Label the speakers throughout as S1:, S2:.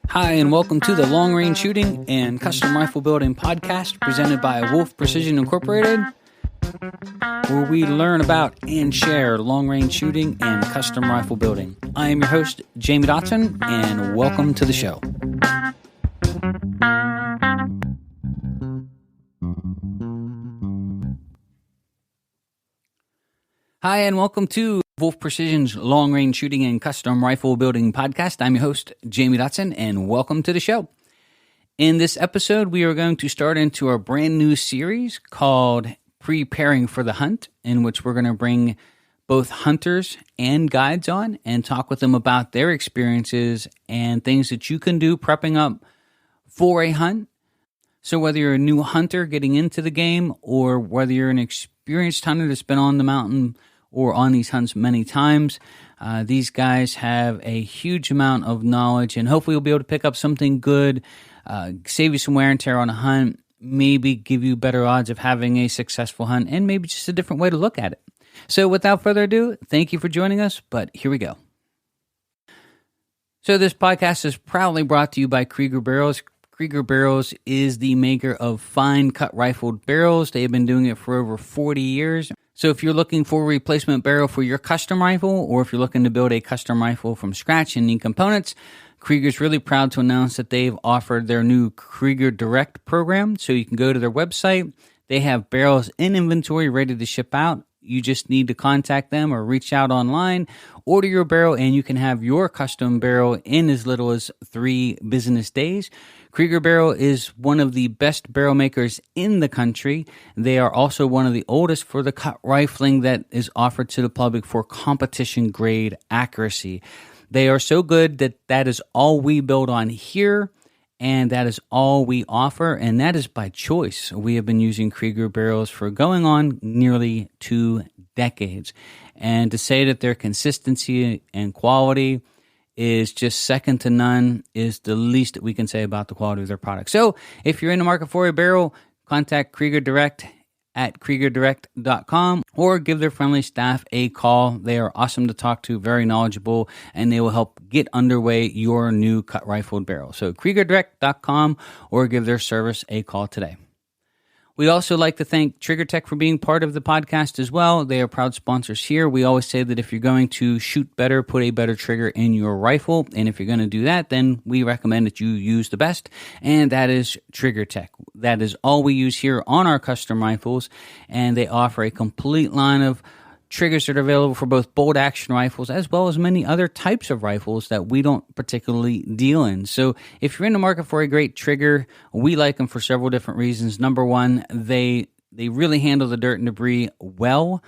S1: Hi, and welcome to the Long Range Shooting and Custom Rifle Building podcast presented by Wolf Precision Incorporated, where we learn about and share long range shooting and custom rifle building. I am your host, Jamie Dotson, and welcome to the show. Hi, and welcome to Wolf Precision's Long Range Shooting and Custom Rifle Building podcast. I'm your host, Jamie Dotson, and welcome to the show. In this episode, we are going to start into our brand new series called Preparing for the Hunt, in which we're going to bring both hunters and guides on and talk with them about their experiences and things that you can do prepping up for a hunt. So whether you're a new hunter getting into the game or whether you're an experienced hunter that's been on the mountain or on these hunts many times, these guys have a huge amount of knowledge, and hopefully you'll be able to pick up something good, save you some wear and tear on a hunt, maybe give you better odds of having a successful hunt, and maybe just a different way to look at it. So without further ado, thank you for joining us, but here we go. So this podcast is proudly brought to you by Krieger Barrels. Krieger Barrels is the maker of fine cut rifled barrels. They have been doing it for over 40 years. So if you're looking for a replacement barrel for your custom rifle, or if you're looking to build a custom rifle from scratch and need components, Krieger's really proud to announce that they've offered their new Krieger Direct program. So you can go to their website. They have barrels in inventory ready to ship out. You just need to contact them or reach out online, order your barrel, and you can have your custom barrel in as little as 3 business days. Krieger Barrel is one of the best barrel makers in the country. They are also one of the oldest for the cut rifling that is offered to the public for competition grade accuracy. They are so good that is all we build on here, and that is all we offer, and that is by choice. We have been using Krieger Barrels for going on nearly 2 decades. And to say that their consistency and quality is just second to none is the least that we can say about the quality of their product. So if you're in the market for a barrel, contact Krieger Direct at KriegerDirect.com or give their friendly staff a call. They are awesome to talk to, very knowledgeable, and they will help get underway your new cut rifled barrel. So KriegerDirect.com or give their service a call today. We'd also like to thank Trigger Tech for being part of the podcast as well. They are proud sponsors here. We always say that if you're going to shoot better, put a better trigger in your rifle. And if you're going to do that, then we recommend that you use the best, and that is Trigger Tech. That is all we use here on our custom rifles, and they offer a complete line of triggers that are available for both bolt action rifles as well as many other types of rifles that we don't particularly deal in. So if you're in the market for a great trigger, we like them for several different reasons. Number one, they really handle the dirt and debris well.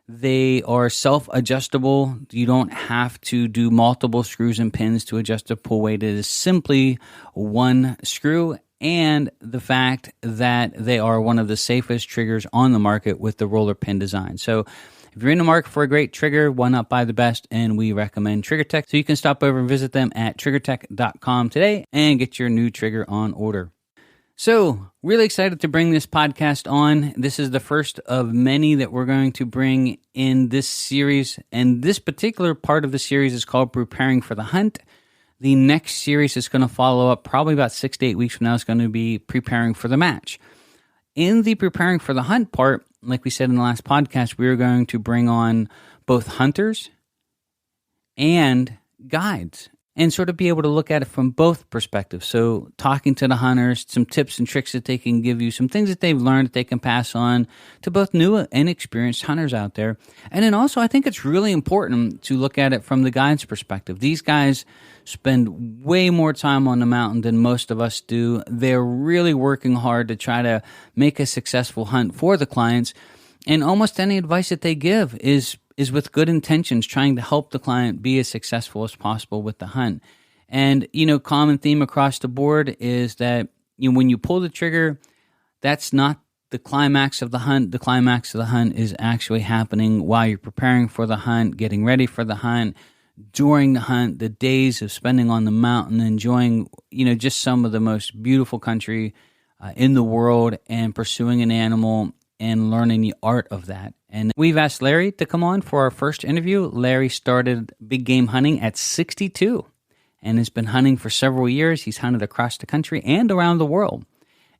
S1: They are self-adjustable. You don't have to do multiple screws and pins to adjust the pull weight. It is simply one screw, and the fact that they are one of the safest triggers on the market with the roller pin design. So if you're in the market for a great trigger, why not buy the best? And we recommend Trigger Tech. So you can stop over and visit them at TriggerTech.com today and get your new trigger on order. So really excited to bring this podcast on. This is the first of many that we're going to bring in this series. And this particular part of the series is called Preparing for the Hunt. The next series is going to follow up probably about 6 to 8 weeks from now. It's going to be Preparing for the Match. In the Preparing for the Hunt part, like we said in the last podcast, we are going to bring on both hunters and guides and sort of be able to look at it from both perspectives. So talking to the hunters, some tips and tricks that they can give you, some things that they've learned that they can pass on to both new and experienced hunters out there. And then also, I think it's really important to look at it from the guide's perspective. These guys spend way more time on the mountain than most of us do. They're really working hard to try to make a successful hunt for the clients. And almost any advice that they give is with good intentions, trying to help the client be as successful as possible with the hunt. And, common theme across the board is that when you pull the trigger, that's not the climax of the hunt. The climax of the hunt is actually happening while you're preparing for the hunt, getting ready for the hunt, during the hunt, the days of spending on the mountain, enjoying, just some of the most beautiful country in the world, and pursuing an animal and learning the art of that. And we've asked Larry to come on for our first interview. Larry started big game hunting at 62, and has been hunting for several years. He's hunted across the country and around the world.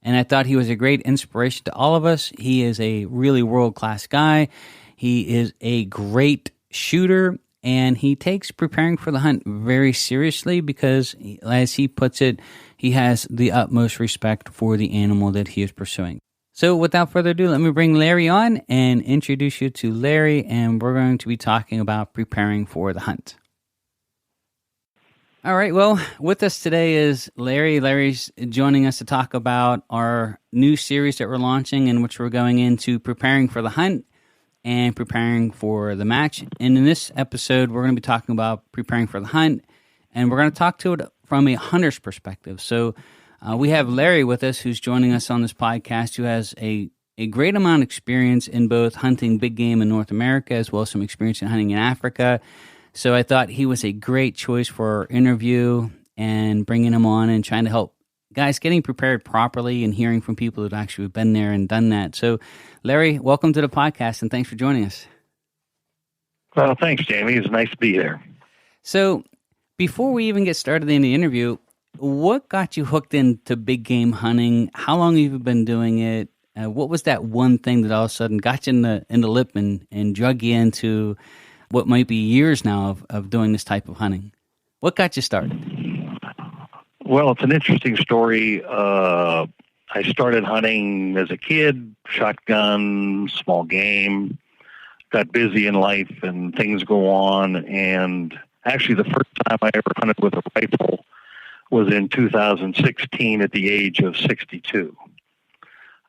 S1: And I thought he was a great inspiration to all of us. He is a really world-class guy. He is a great shooter, and he takes preparing for the hunt very seriously because, as he puts it, he has the utmost respect for the animal that he is pursuing. So without further ado, let me bring Larry on and introduce you to Larry, and we're going to be talking about preparing for the hunt. All right, well, with us today is Larry. Larry's joining us to talk about our new series that we're launching, in which we're going into preparing for the hunt and preparing for the match. And in this episode, we're going to be talking about preparing for the hunt, and we're going to talk to it from a hunter's perspective. So we have Larry with us, who's joining us on this podcast, who has a great amount of experience in both hunting big game in North America as well as some experience in hunting in Africa. So I thought he was a great choice for our interview and bringing him on and trying to help guys getting prepared properly and hearing from people that actually have been there and done that. So, Larry, welcome to the podcast, and thanks for joining us.
S2: Well, thanks, Jamie. It's nice to be here.
S1: So, before we even get started in the interview, what got you hooked into big game hunting? How long have you been doing it? What was that one thing that all of a sudden got you in the lip and drug you into what might be years now of doing this type of hunting? What got you started?
S2: Well, it's an interesting story. I started hunting as a kid, shotgun, small game, got busy in life and things go on. And actually the first time I ever hunted with a rifle was in 2016 at the age of 62.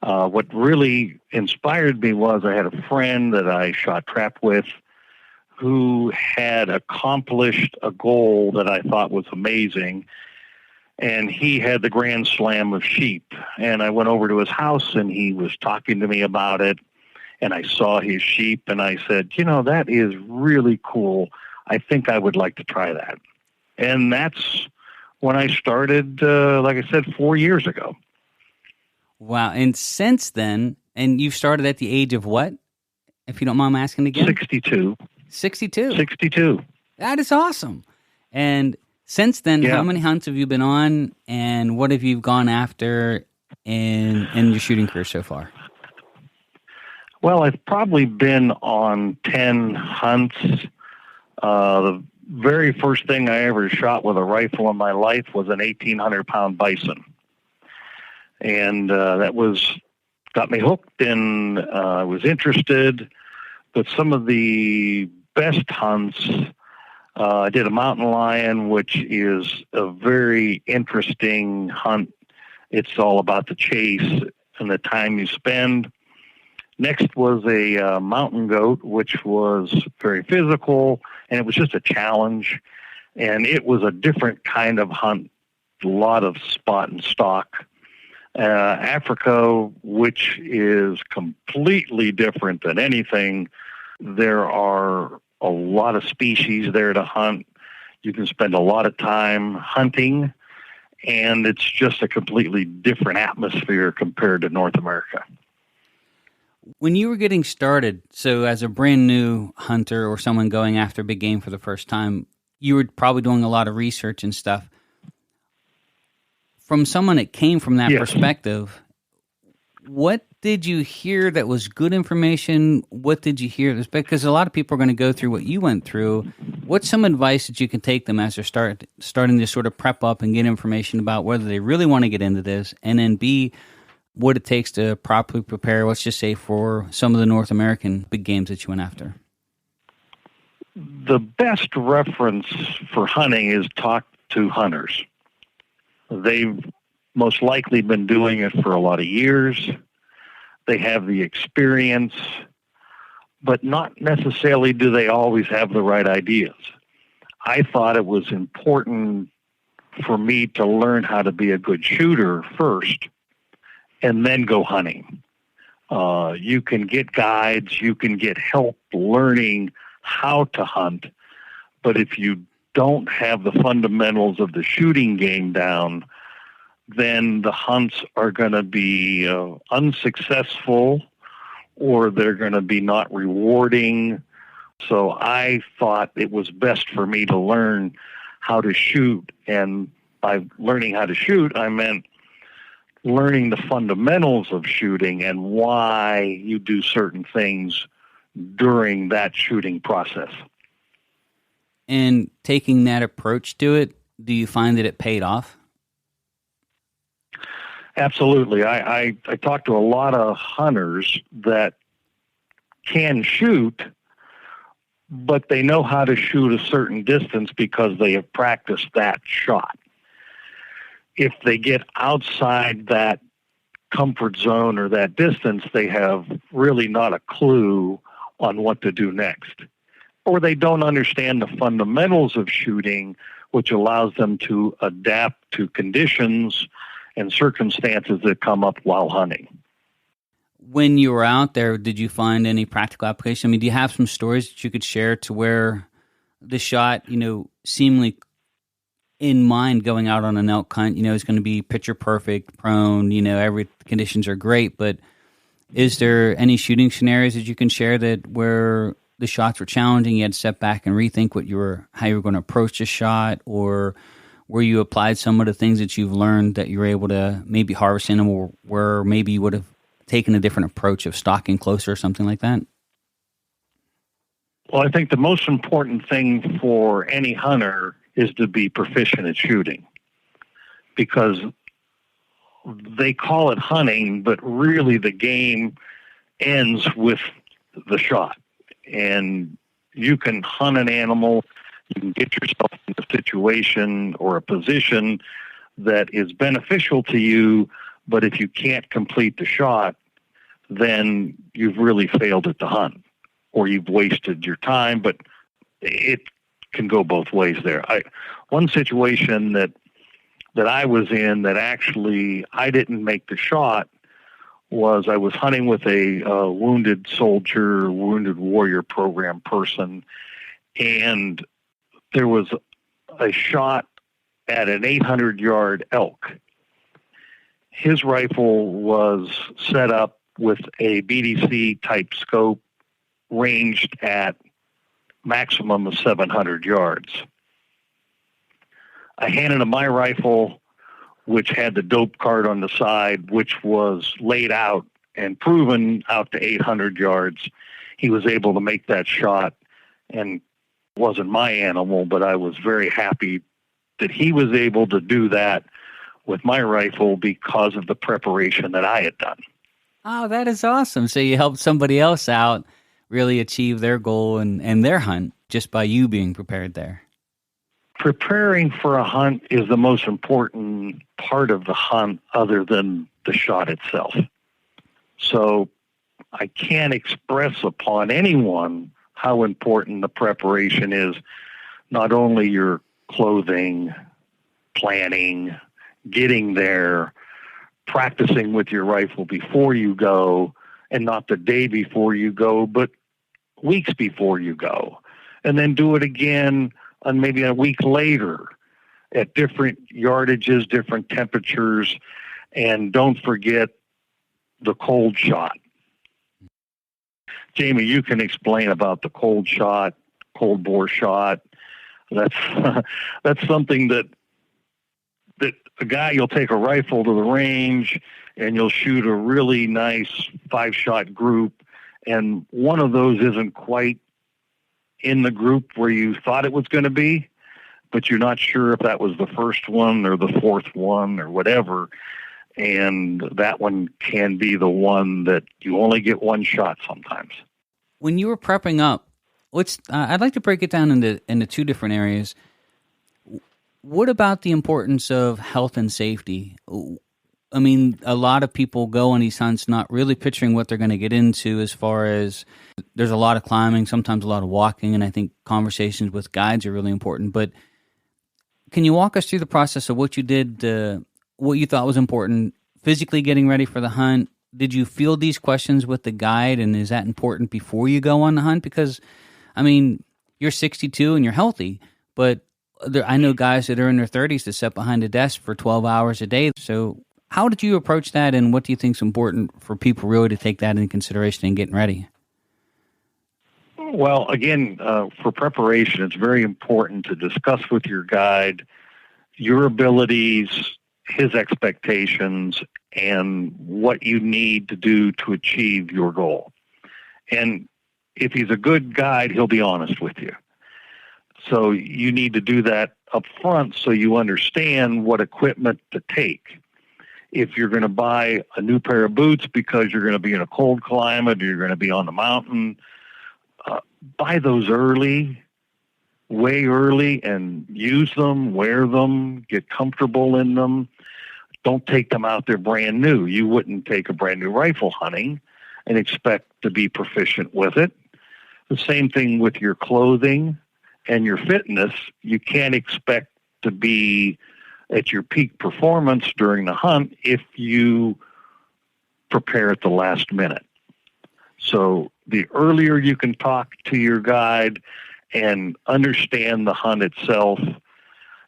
S2: What really inspired me was I had a friend that I shot trap with who had accomplished a goal that I thought was amazing. And he had the Grand Slam of sheep. And I went over to his house and he was talking to me about it. And I saw his sheep and I said, that is really cool. I think I would like to try that. And that's when I started, like I said, 4 years ago.
S1: Wow. And since then, and you started at the age of what? If you don't mind asking again?
S2: 62.
S1: 62.
S2: 62.
S1: That is awesome. And since then, How many hunts have you been on, and what have you gone after in your shooting career so far?
S2: Well, I've probably been on 10 hunts. The very first thing I ever shot with a rifle in my life was an 1,800-pound bison. And that got me hooked, and I was interested. But some of the best hunts, I did a mountain lion, which is a very interesting hunt. It's all about the chase and the time you spend. Next was a mountain goat, which was very physical, and it was just a challenge. And it was a different kind of hunt, a lot of spot and stalk. Africa, which is completely different than anything. There are a lot of species there to hunt. You can spend a lot of time hunting, and it's just a completely different atmosphere compared to North America.
S1: When you were getting started, so as a brand new hunter or someone going after big game for the first time, you were probably doing a lot of research and stuff. From someone that came from that perspective, what did you hear that was good information? What did you hear? Because a lot of people are going to go through what you went through. What's some advice that you can take them as they're starting to sort of prep up and get information about whether they really want to get into this, and then B, what it takes to properly prepare, let's just say, for some of the North American big games that you went after?
S2: The best reference for hunting is talk to hunters. They've most likely been doing it for a lot of years. They have the experience, but not necessarily do they always have the right ideas. I thought it was important for me to learn how to be a good shooter first and then go hunting. You can get guides, you can get help learning how to hunt, but if you don't have the fundamentals of the shooting game down, then the hunts are going to be unsuccessful, or they're going to be not rewarding. So I thought it was best for me to learn how to shoot. And by learning how to shoot, I meant learning the fundamentals of shooting and why you do certain things during that shooting process.
S1: And taking that approach to it, do you find that it paid off?
S2: Absolutely. I talk to a lot of hunters that can shoot, but they know how to shoot a certain distance because they have practiced that shot. If they get outside that comfort zone or that distance, they have really not a clue on what to do next. Or they don't understand the fundamentals of shooting, which allows them to adapt to conditions and circumstances that come up while hunting.
S1: When you were out there, did you find any practical application? I mean, do you have some stories that you could share to where the shot, seemingly in mind going out on an elk hunt, is going to be picture perfect, prone, every conditions are great, but is there any shooting scenarios that you can share that where the shots were challenging, you had to step back and rethink how you were going to approach the shot, or where you applied some of the things that you've learned that you were able to maybe harvest animal where maybe you would have taken a different approach of stalking closer or something like that?
S2: Well, I think the most important thing for any hunter is to be proficient at shooting, because they call it hunting, but really the game ends with the shot. And you can hunt an animal, you can get yourself in a situation or a position that is beneficial to you, but if you can't complete the shot, then you've really failed at the hunt, or you've wasted your time. But it can go both ways there. One situation that I was in that actually I didn't make the shot was I was hunting with a wounded soldier, wounded warrior program person, and there was a shot at an 800-yard elk. His rifle was set up with a BDC type scope ranged at maximum of 700 yards. I handed him my rifle, which had the dope card on the side, which was laid out and proven out to 800 yards. He was able to make that shot, and it wasn't my animal, but I was very happy that he was able to do that with my rifle because of the preparation that I had done.
S1: Oh, that is awesome. So you helped somebody else out really achieve their goal and their hunt just by you being prepared there.
S2: Preparing for a hunt is the most important part of the hunt other than the shot itself. So I can't express upon anyone how important the preparation is, not only your clothing, planning, getting there, practicing with your rifle before you go, and not the day before you go, but weeks before you go. And then do it again on maybe a week later at different yardages, different temperatures, and don't forget the cold shot. Jamie, you can explain about the cold shot, cold bore shot. That's something that a guy, you'll take a rifle to the range and you'll shoot a really nice 5-shot group, and one of those isn't quite in the group where you thought it was going to be, but you're not sure if that was the first one or the fourth one or whatever. And that one can be the one that you only get one shot sometimes.
S1: When you were prepping up, I'd like to break it down into two different areas. What about the importance of health and safety? I mean, a lot of people go on these hunts not really picturing what they're going to get into, as far as there's a lot of climbing, sometimes a lot of walking, and I think conversations with guides are really important. But can you walk us through the process of what you did, what you thought was important, physically getting ready for the hunt? Did you field these questions with the guide, and is that important before you go on the hunt? Because, I mean, you're 62 and you're healthy, but I know guys that are in their 30s that sit behind a desk for 12 hours a day. So how did you approach that, and what do you think is important for people really to take that into consideration in getting ready?
S2: Well, again, for preparation, it's very important to discuss with your guide your abilities, his expectations, and what you need to do to achieve your goal. And if he's a good guide, he'll be honest with you. So you need to do that up front so you understand what equipment to take. If you're going to buy a new pair of boots because you're going to be in a cold climate or you're going to be on the mountain, buy those early, way early, and use them, wear them, get comfortable in them. Don't take them out there brand new. You wouldn't take a brand new rifle hunting and expect to be proficient with it. The same thing with your clothing and your fitness. You can't expect to be at your peak performance during the hunt if you prepare at the last minute. So the earlier you can talk to your guide and understand the hunt itself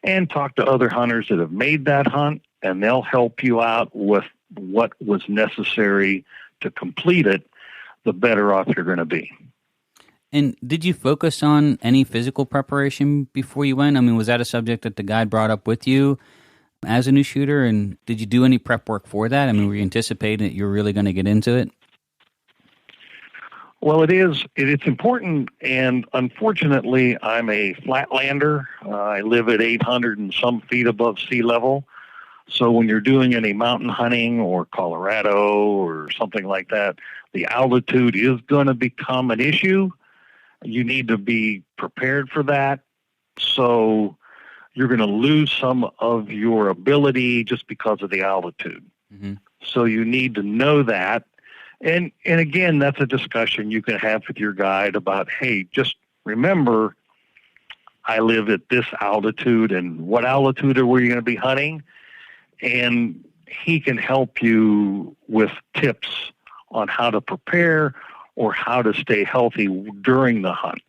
S2: and talk to other hunters that have made that hunt, and they'll help you out with what was necessary to complete it, the better off you're going to be.
S1: And did you focus on any physical preparation before you went? I mean, was that a subject that the guide brought up with you as a new shooter? And did you do any prep work for that? I mean, were you anticipating that you're really going to get into it?
S2: Well, it's important, and unfortunately, I'm a flatlander. I live at 800 and some feet above sea level. So when you're doing any mountain hunting or Colorado or something like that, the altitude is going to become an issue. You need to be prepared for that. So you're going to lose some of your ability just because of the altitude. Mm-hmm. So you need to know that. And again, that's a discussion you can have with your guide about, hey, just remember, I live at this altitude, and what altitude are we going to be hunting? And he can help you with tips on how to prepare or how to stay healthy during the hunt.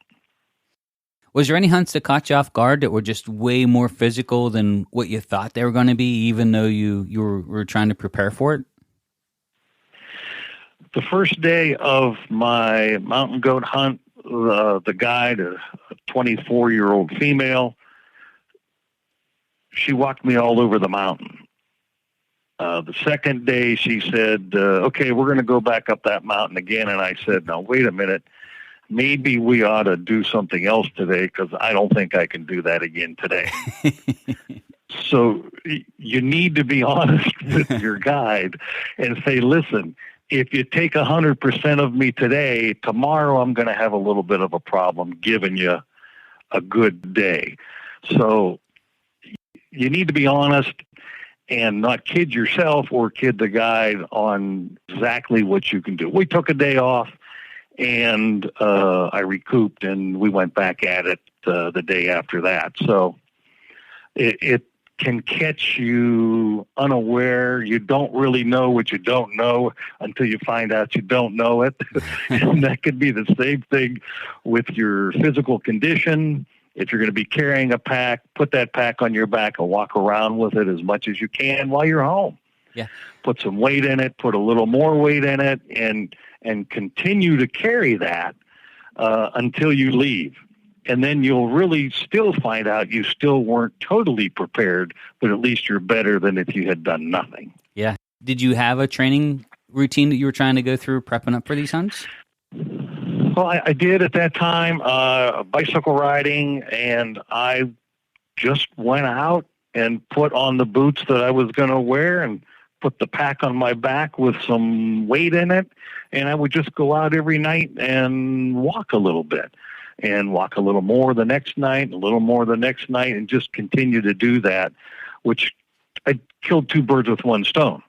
S1: Was there any hunts that caught you off guard that were just way more physical than what you thought they were going to be, even though you were trying to prepare for it?
S2: The first day of my mountain goat hunt, the guide, a 24-year-old female, she walked me all over the mountain. The second day, she said, okay, we're going to go back up that mountain again. And I said, now, wait a minute. Maybe we ought to do something else today because I don't think I can do that again today. So you need to be honest with your guide and say, listen, if you take 100% of me today, tomorrow I'm going to have a little bit of a problem giving you a good day. So you need to be honest and not kid yourself or kid the guide on exactly what you can do. We took a day off, and I recouped, and we went back at it the day after that. So it can catch you unaware. You don't really know what you don't know until you find out you don't know it. And that could be the same thing with your physical condition. If you're going to be carrying a pack, put that pack on your back and walk around with it as much as you can while you're home.
S1: Yeah.
S2: Put some weight in it, put a little more weight in it, and continue to carry that until you leave. And then you'll really still find out you still weren't totally prepared, but at least you're better than if you had done nothing.
S1: Yeah. Did you have a training routine that you were trying to go through prepping up for these hunts?
S2: Well, I did at that time, bicycle riding, and I just went out and put on the boots that I was going to wear and put the pack on my back with some weight in it. And I would just go out every night and walk a little bit and walk a little more the next night, a little more the next night, and just continue to do that, which I killed two birds with one stone.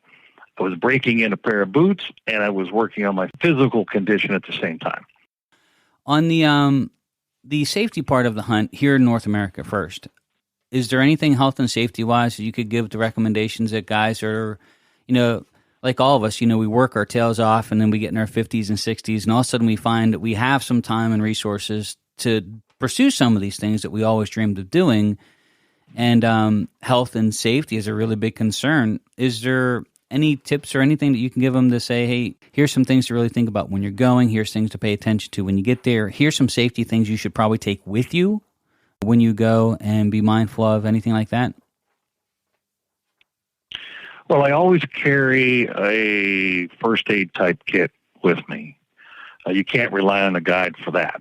S2: I was breaking in a pair of boots, and I was working on my physical condition at the same time.
S1: On the safety part of the hunt here in North America first, is there anything health and safety-wise that you could give the recommendations that guys are, like all of us, we work our tails off and then we get in our 50s and 60s, and all of a sudden we find that we have some time and resources to pursue some of these things that we always dreamed of doing, and health and safety is a really big concern. Is there Any tips or anything that you can give them to say, hey, here's some things to really think about when you're going. Here's things to pay attention to when you get there. Here's some safety things you should probably take with you when you go, and be mindful of, anything like that?
S2: Well, I always carry a first aid type kit with me. You can't rely on a guide for that,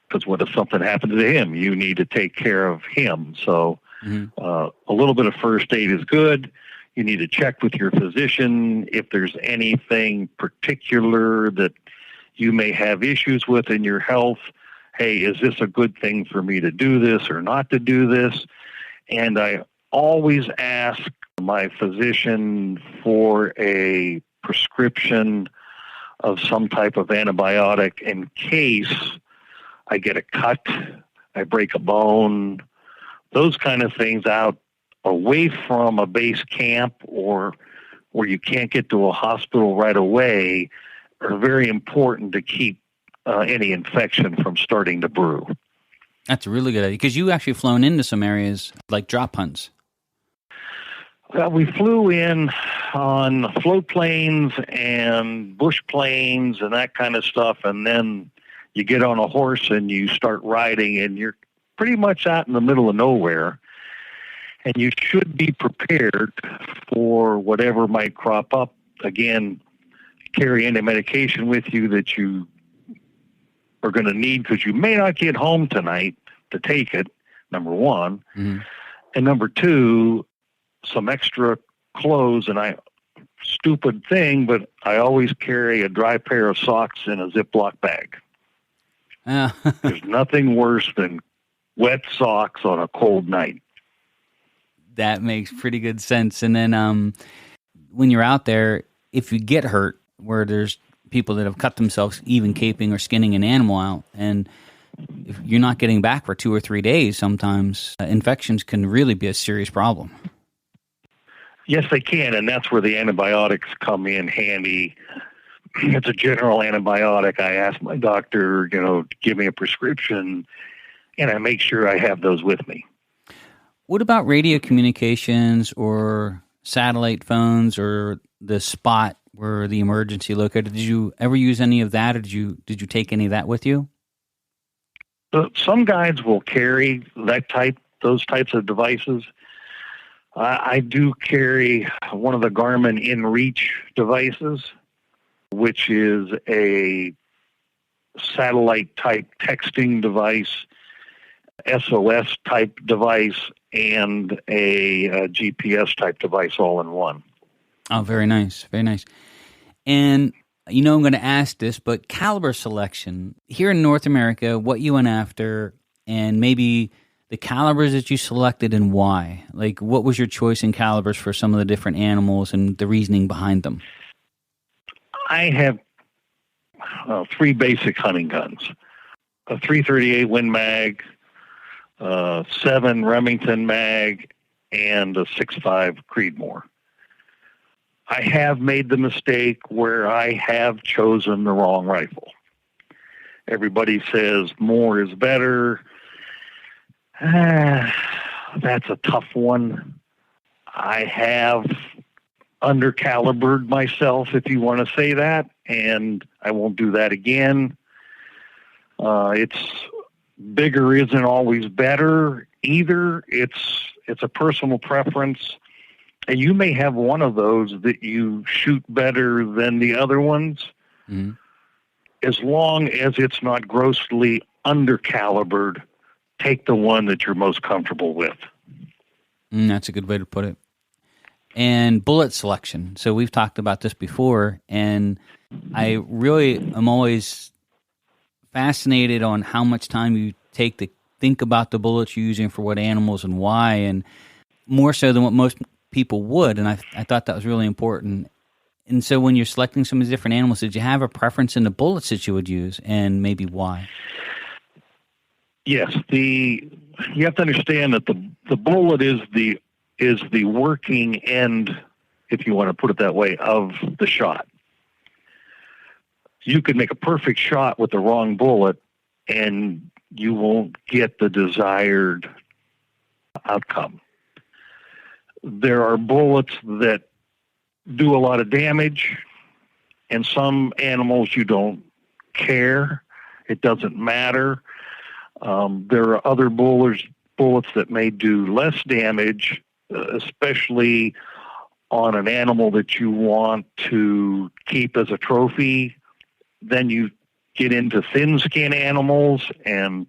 S2: because what if something happens to him? You need to take care of him. So a little bit of first aid is good. You need to check with your physician if there's anything particular that you may have issues with in your health. Hey, is this a good thing for me to do this or not to do this? And I always ask my physician for a prescription of some type of antibiotic in case I get a cut, I break a bone, those kind of things out away from a base camp or where you can't get to a hospital right away are very important to keep any infection from starting to brew.
S1: That's a really good idea, because you actually flown into some areas like drop hunts.
S2: Well, we flew in on float planes and bush planes and that kind of stuff, and then you get on a horse and you start riding, and you're pretty much out in the middle of nowhere, and you should be prepared for whatever might crop up. Again, carry any medication with you that you are going to need, because you may not get home tonight to take it, number one. And number two, some extra clothes. And stupid thing, but I always carry a dry pair of socks in a Ziploc bag. There's nothing worse than wet socks on a cold night.
S1: That makes pretty good sense. And then when you're out there, if you get hurt, where there's people that have cut themselves even caping or skinning an animal out, and if you're not getting back for 2 or 3 days, sometimes infections can really be a serious problem.
S2: Yes, they can, and that's where the antibiotics come in handy. It's a general antibiotic. I ask my doctor, to give me a prescription, and I make sure I have those with me.
S1: What about radio communications or satellite phones or the spot where the emergency located? Did you ever use any of that, or did you take any of that with you?
S2: Some guides will carry those types of devices. I do carry one of the Garmin InReach devices, which is a satellite-type texting device, SOS-type device, and a GPS-type device all in one.
S1: Oh, very nice, very nice. And I'm going to ask this, but caliber selection here in North America, what you went after, and maybe the calibers that you selected and why. Like, what was your choice in calibers for some of the different animals and the reasoning behind them?
S2: I have 3 basic hunting guns: a .338 Win Mag, 7 Remington Mag, and a 6.5 Creedmoor. I have made the mistake where I have chosen the wrong rifle. Everybody says more is better. That's a tough one. I have undercalibered myself, if you want to say that, and I won't do that again. It's bigger isn't always better either. It's a personal preference. And you may have one of those that you shoot better than the other ones, as long as it's not grossly undercalibered. Take the one that you're most comfortable with.
S1: That's a good way to put it. And bullet selection. So we've talked about this before, and I really am always fascinated on how much time you take to think about the bullets you're using for what animals and why, and more so than what most people would. And I thought that was really important. And so when you're selecting some of these different animals, did you have a preference in the bullets that you would use, and maybe why?
S2: Yes, you have to understand that the bullet is the working end, if you want to put it that way, of the shot. You could make a perfect shot with the wrong bullet, and you won't get the desired outcome. There are bullets that do a lot of damage, and some animals you don't care. It doesn't matter. There are other bullets that may do less damage, especially on an animal that you want to keep as a trophy. Then you get into thin-skinned animals and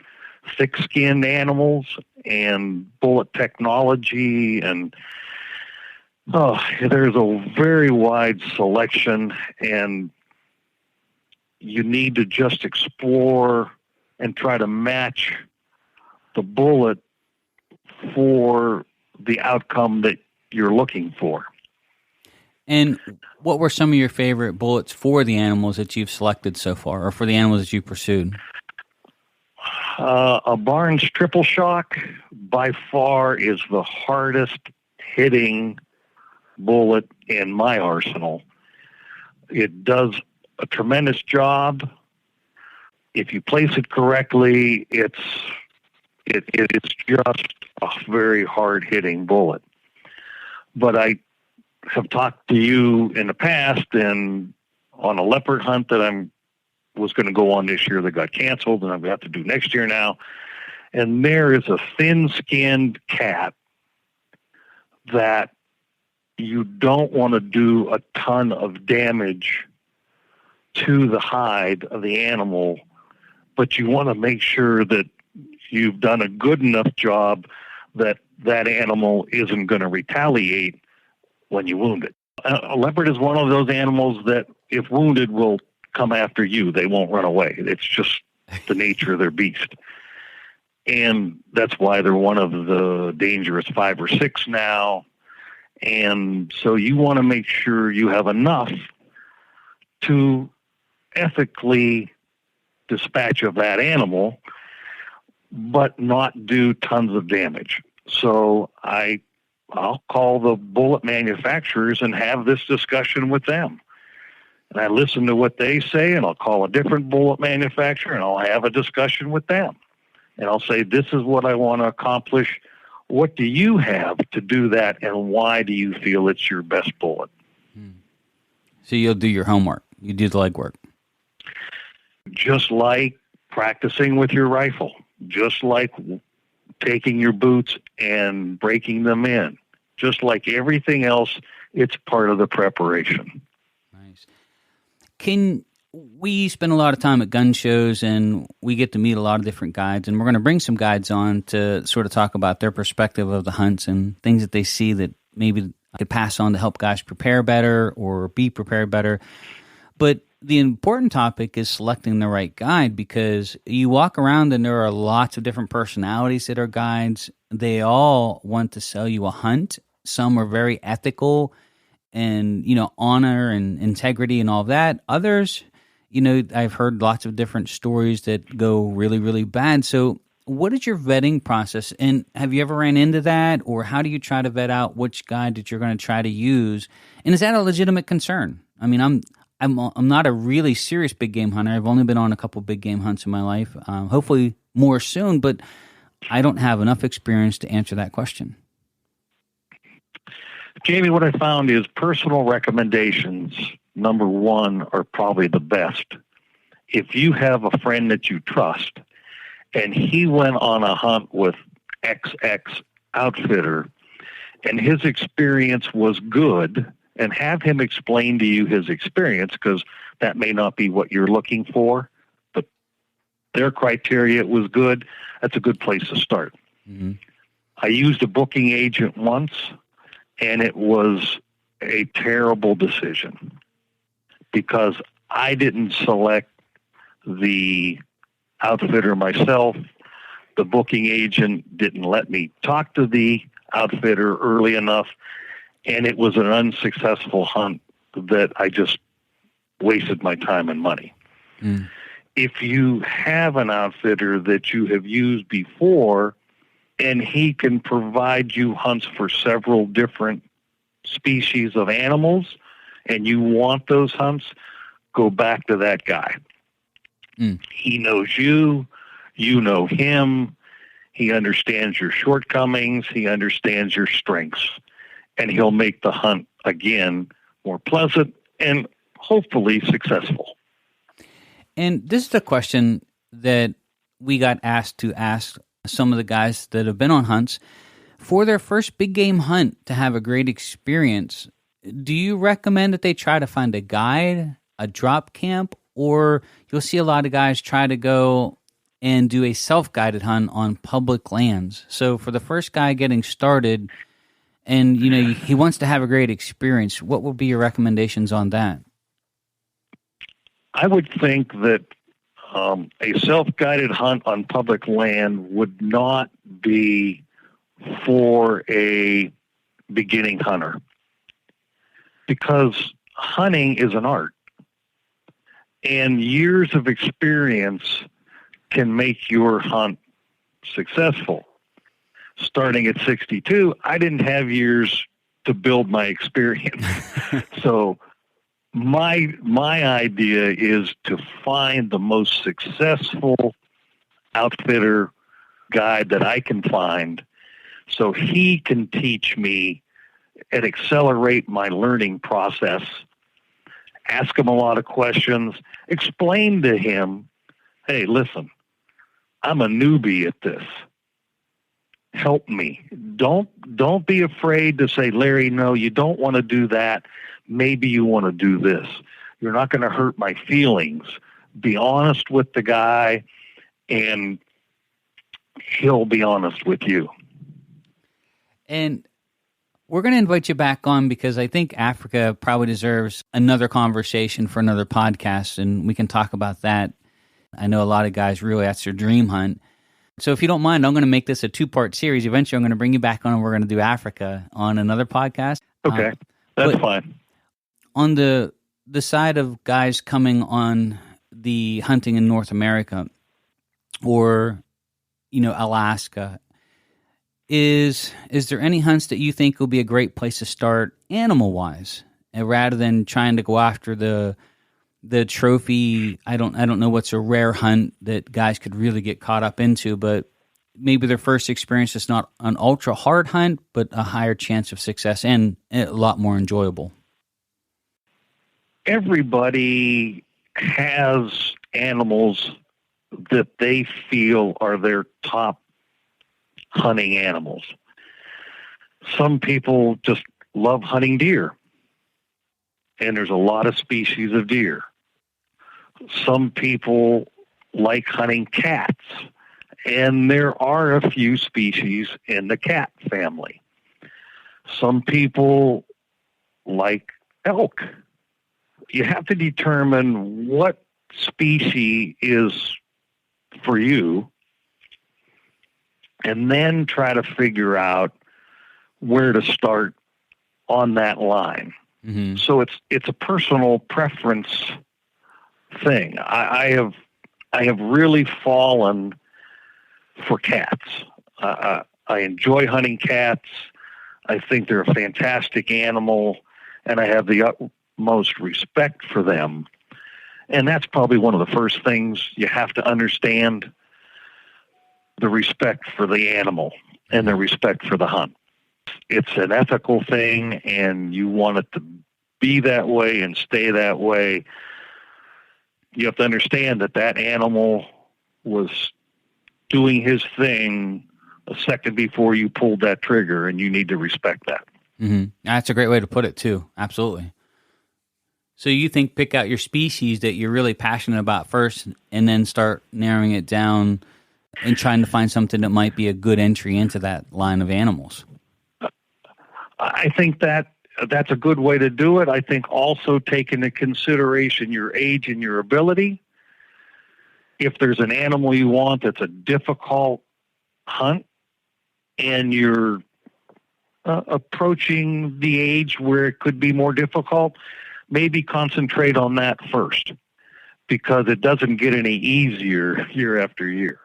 S2: thick-skinned animals and bullet technology, and there's a very wide selection, and you need to just explore and try to match the bullet for the outcome that you're looking for.
S1: And what were some of your favorite bullets for the animals that you've selected so far, or for the animals that you pursued?
S2: A Barnes triple shock by far is the hardest hitting bullet in my arsenal. It does a tremendous job. If you place it correctly, it's just a very hard hitting bullet. But I have talked to you in the past, and on a leopard hunt that I was going to go on this year that got canceled, and I've got to do next year now. And there is a thin-skinned cat that you don't want to do a ton of damage to the hide of the animal, but you want to make sure that you've done a good enough job that that animal isn't going to retaliate when you wound it. A leopard is one of those animals that, if wounded, will come after you. They won't run away. It's just the nature of their beast. And that's why they're one of the dangerous 5 or 6 now. And so you want to make sure you have enough to ethically dispatch of that animal, but not do tons of damage. So I'll call the bullet manufacturers and have this discussion with them. And I listen to what they say, and I'll call a different bullet manufacturer, and I'll have a discussion with them. And I'll say, this is what I want to accomplish. What do you have to do that, and why do you feel it's your best bullet?
S1: So you'll do your homework. You do the legwork.
S2: Just like practicing with your rifle, just like taking your boots and breaking them in, just like everything else, it's part of the preparation.
S1: Nice. We spend a lot of time at gun shows, and we get to meet a lot of different guides, and we're going to bring some guides on to sort of talk about their perspective of the hunts and things that they see that maybe I could pass on to help guys prepare better or be prepared better. But the important topic is selecting the right guide, because you walk around and there are lots of different personalities that are guides. They all want to sell you a hunt. Some are very ethical and, honor and integrity and all that. Others, I've heard lots of different stories that go really, really bad. So what is your vetting process? And have you ever ran into that? Or how do you try to vet out which guide that you're going to try to use? And is that a legitimate concern? I mean, I'm not a really serious big game hunter. I've only been on a couple big game hunts in my life. Hopefully more soon, but I don't have enough experience to answer that question.
S2: Jamie, what I found is personal recommendations, number one, are probably the best. If you have a friend that you trust and he went on a hunt with XX outfitter and his experience was good, and have him explain to you his experience, because that may not be what you're looking for, but their criteria was good. That's a good place to start. Mm-hmm. I used a booking agent once, and it was a terrible decision because I didn't select the outfitter myself. The booking agent didn't let me talk to the outfitter early enough, and it was an unsuccessful hunt that I just wasted my time and money. Mm. If you have an outfitter that you have used before and he can provide you hunts for several different species of animals and you want those hunts, go back to that guy. Mm. He knows you, you know him, he understands your shortcomings, he understands your strengths, and he'll make the hunt again more pleasant, and hopefully successful.
S1: And this is a question that we got asked to ask some of the guys that have been on hunts. For their first big game hunt to have a great experience, do you recommend that they try to find a guide, a drop camp, or you'll see a lot of guys try to go and do a self-guided hunt on public lands? So for the first guy getting started and, he wants to have a great experience, what would be your recommendations on that?
S2: I would think that a self-guided hunt on public land would not be for a beginning hunter, because hunting is an art, and years of experience can make your hunt successful. Starting at 62, I didn't have years to build my experience. So my idea is to find the most successful outfitter guide that I can find, so he can teach me and accelerate my learning process. Ask him a lot of questions, explain to him, hey, listen, I'm a newbie at this. Help me. Don't be afraid to say, Larry, no, you don't want to do that. Maybe you want to do this. You're not going to hurt my feelings. Be honest with the guy, and he'll be honest with you.
S1: And we're going to invite you back on because I think Africa probably deserves another conversation for another podcast, and we can talk about that. I know a lot of guys really, that's their dream hunt. So if you don't mind, I'm going to make this a 2-part series. Eventually, I'm going to bring you back on, and we're going to do Africa on another podcast.
S2: Okay, that's fine.
S1: On the side of guys coming on the hunting in North America or, Alaska, is there any hunts that you think will be a great place to start animal-wise, rather than trying to go after the trophy? I don't know what's a rare hunt that guys could really get caught up into, but maybe their first experience is not an ultra hard hunt, but a higher chance of success and a lot more enjoyable.
S2: Everybody has animals that they feel are their top hunting animals. Some people just love hunting deer, and there's a lot of species of deer. Some people like hunting cats, and there are a few species in the cat family. Some people like elk. You have to determine what species is for you, and then try to figure out where to start on that line. Mm-hmm. So it's a personal preference thing. I have really fallen for cats. I enjoy hunting cats. I think they're a fantastic animal, and I have the utmost respect for them. And that's probably one of the first things you have to understand: the respect for the animal and the respect for the hunt. It's an ethical thing, and you want it to be that way and stay that way. You have to understand that animal was doing his thing a second before you pulled that trigger, and you need to respect that.
S1: Mm-hmm. That's a great way to put it, too. Absolutely. So you think pick out your species that you're really passionate about first, and then start narrowing it down and trying to find something that might be a good entry into that line of animals.
S2: I think that's a good way to do it. I think also take into consideration your age and your ability. If there's an animal you want that's a difficult hunt, and you're approaching the age where it could be more difficult, maybe concentrate on that first, because it doesn't get any easier year after year.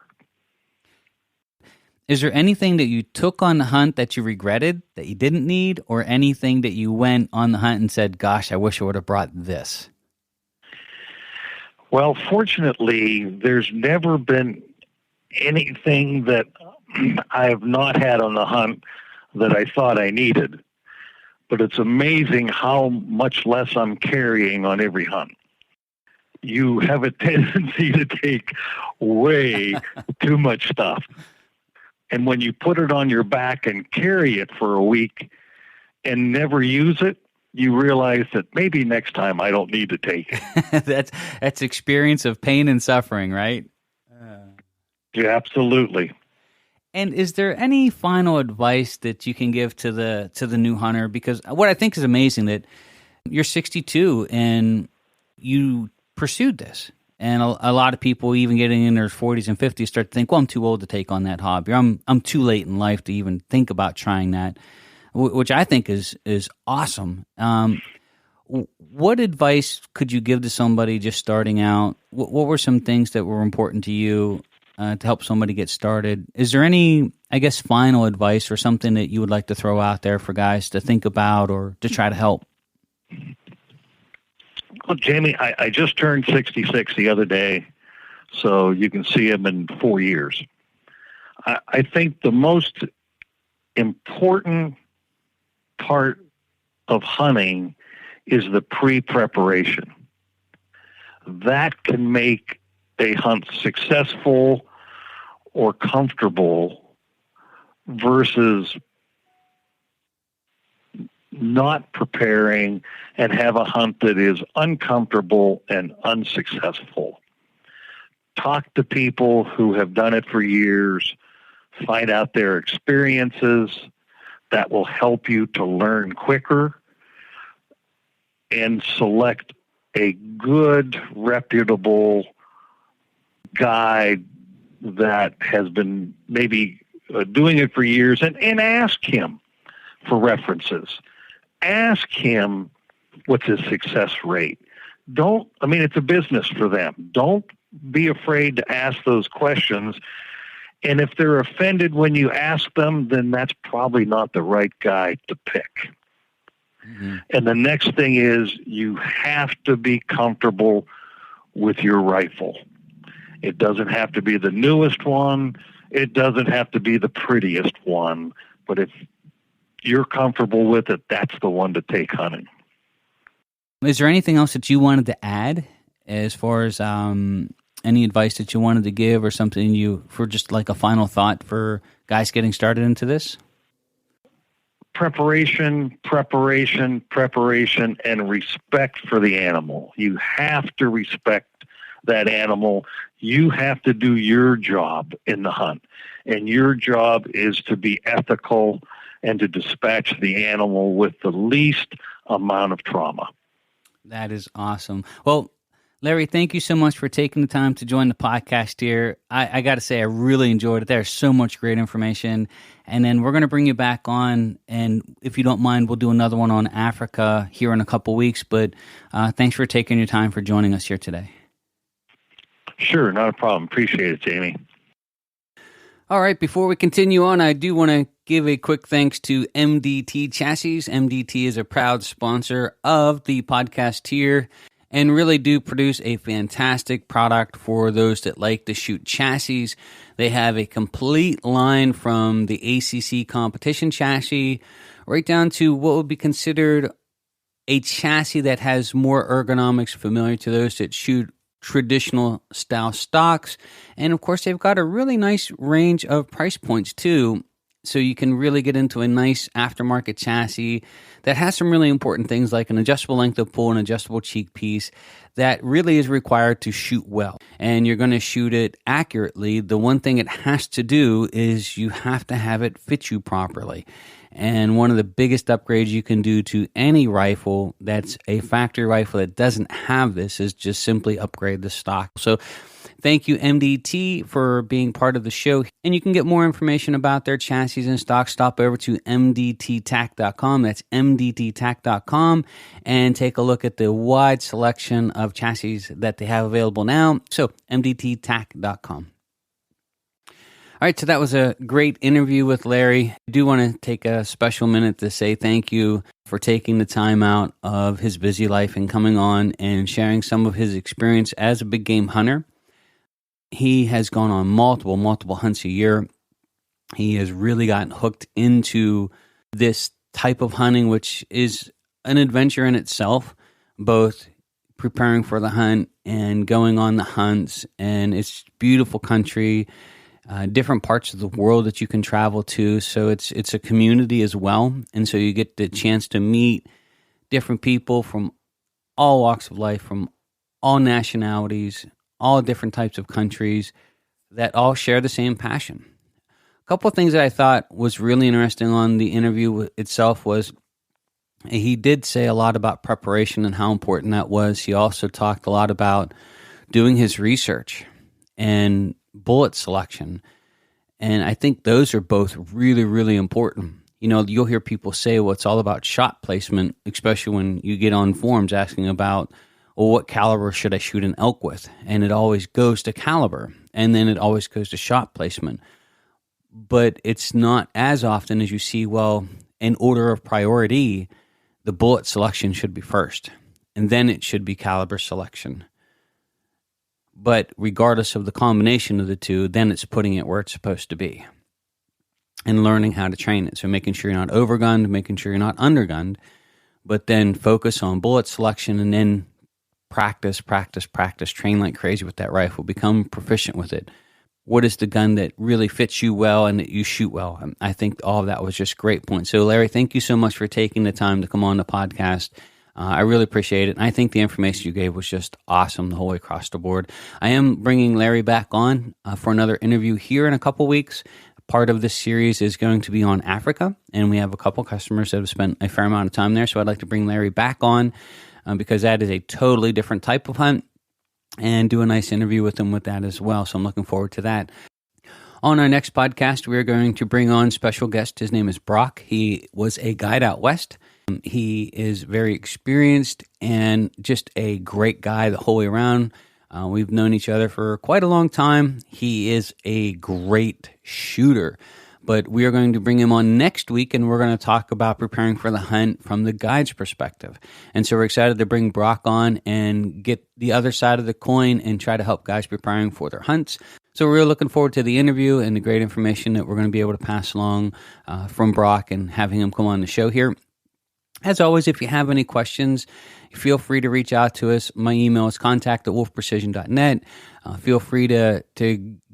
S1: Is there anything that you took on the hunt that you regretted, that you didn't need, or anything that you went on the hunt and said, gosh, I wish I would have brought this?
S2: Well, fortunately, there's never been anything that I have not had on the hunt that I thought I needed. but it's amazing how much less I'm carrying on every hunt. You have a tendency to take way too much stuff. And when you put it on your back and carry it for a week and never use it, you realize that maybe next time I don't need to take
S1: it. That's experience of pain and suffering, right?
S2: Yeah, absolutely.
S1: And is there any final advice that you can give to the new hunter? Because what I think is amazing that you're 62 and you pursued this. And a lot of people, even getting in their 40s and 50s, start to think, well, I'm too old to take on that hobby. I'm too late in life to even think about trying that, which I think is awesome. What advice could you give to somebody just starting out? What were some things that were important to you to help somebody get started? Is there any, I guess, final advice or something that you would like to throw out there for guys to think about or to try to help?
S2: Well, Jamie, I just turned 66 the other day, so you can see him in 4 years. I think the most important part of hunting is the pre-preparation. That can make a hunt successful or comfortable versus not preparing and have a hunt that is uncomfortable and unsuccessful. Talk to people who have done it for years, find out their experiences. That will help you to learn quicker and select a good, reputable guide that has been maybe doing it for years and ask him for references. Ask him what's his success rate. It's a business for them. Don't be afraid to ask those questions. And if they're offended when you ask them, then that's probably not the right guy to pick. Mm-hmm. And the next thing is you have to be comfortable with your rifle. It doesn't have to be the newest one. It doesn't have to be the prettiest one. But if you're comfortable with it, that's the one to take hunting.
S1: Is there anything else that you wanted to add as far as any advice that you wanted to give or something for just like a final thought for guys getting started into this? Preparation,
S2: and respect for the animal. You have to respect that animal. You have to do your job in the hunt. And your job is to be ethical and to dispatch the animal with the least amount of trauma.
S1: That is awesome. Well, Larry, thank you so much for taking the time to join the podcast here. I got to say, I really enjoyed it. There's so much great information. And then we're going to bring you back on. And if you don't mind, we'll do another one on Africa here in a couple weeks. But thanks for taking your time for joining us here today.
S2: Sure, not a problem. Appreciate it, Jamie.
S1: All right, before we continue on, I do want to give a quick thanks to MDT Chassis. MDT is a proud sponsor of the podcast here and really do produce a fantastic product for those that like to shoot chassis. They have a complete line from the ACC competition chassis right down to what would be considered a chassis that has more ergonomics familiar to those that shoot traditional style stocks. And of course, they've got a really nice range of price points too. So you can really get into a nice aftermarket chassis that has some really important things like an adjustable length of pull and adjustable cheek piece that really is required to shoot well. And you're going to shoot it accurately. The one thing it has to do is you have to have it fit you properly. And one of the biggest upgrades you can do to any rifle that's a factory rifle that doesn't have this is just simply upgrade the stock. So thank you, MDT, for being part of the show. And you can get more information about their chassis and stock. Stop over to mdttac.com. That's mdttac.com. And take a look at the wide selection of chassis that they have available now. So mdttac.com. All right, so that was a great interview with Larry. I do want to take a special minute to say thank you for taking the time out of his busy life and coming on and sharing some of his experience as a big game hunter. He has gone on multiple hunts a year. He has really gotten hooked into this type of hunting, which is an adventure in itself, both preparing for the hunt and going on the hunts. And it's beautiful country, different parts of the world that you can travel to. So it's a community as well. And so you get the chance to meet different people from all walks of life, from all nationalities, all different types of countries that all share the same passion. A couple of things that I thought was really interesting on the interview itself was he did say a lot about preparation and how important that was. He also talked a lot about doing his research and bullet selection. And I think those are both really, really important. You know, you'll hear people say, well, it's all about shot placement, especially when you get on forums asking about, well, what caliber should I shoot an elk with? And it always goes to caliber, and then it always goes to shot placement. But it's not as often as you see, well, in order of priority, the bullet selection should be first, and then it should be caliber selection. But regardless of the combination of the two, then it's putting it where it's supposed to be and learning how to train it. So making sure you're not overgunned, making sure you're not undergunned, but then focus on bullet selection and then practice, train like crazy with that rifle, become proficient with it. What is the gun that really fits you well and that you shoot well? I think all of that was just great points. So Larry, thank you so much for taking the time to come on the podcast. I really appreciate it. And I think the information you gave was just awesome the whole way across the board. I am bringing Larry back on for another interview here in a couple weeks. Part of this series is going to be on Africa, and we have a couple customers that have spent a fair amount of time there. So I'd like to bring Larry back on because that is a totally different type of hunt, and do a nice interview with him with that as well. So I'm looking forward to that. On our next podcast, we are going to bring on special guest. His name is Brock. He was a guide out west. He is very experienced and just a great guy the whole way around. We've known each other for quite a long time. He is a great shooter, but we are going to bring him on next week, and we're going to talk about preparing for the hunt from the guide's perspective. And so we're excited to bring Brock on and get the other side of the coin and try to help guys preparing for their hunts. So we're really looking forward to the interview and the great information that we're going to be able to pass along from Brock and having him come on the show here. As always, if you have any questions, feel free to reach out to us. My email is contact@wolfprecision.net. Feel free to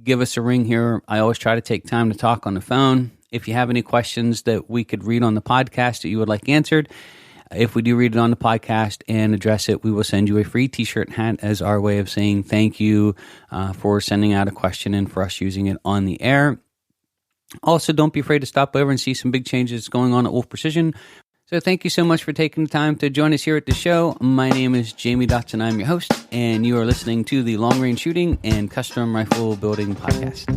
S1: give us a ring here. I always try to take time to talk on the phone. If you have any questions that we could read on the podcast that you would like answered, if we do read it on the podcast and address it, we will send you a free t-shirt and hat as our way of saying thank you for sending out a question and for us using it on the air. Also, don't be afraid to stop over and see some big changes going on at Wolf Precision. So thank you so much for taking the time to join us here at the show. My name is Jamie Dotson. I'm your host, and you are listening to the Long Range Shooting and Custom Rifle Building Podcast.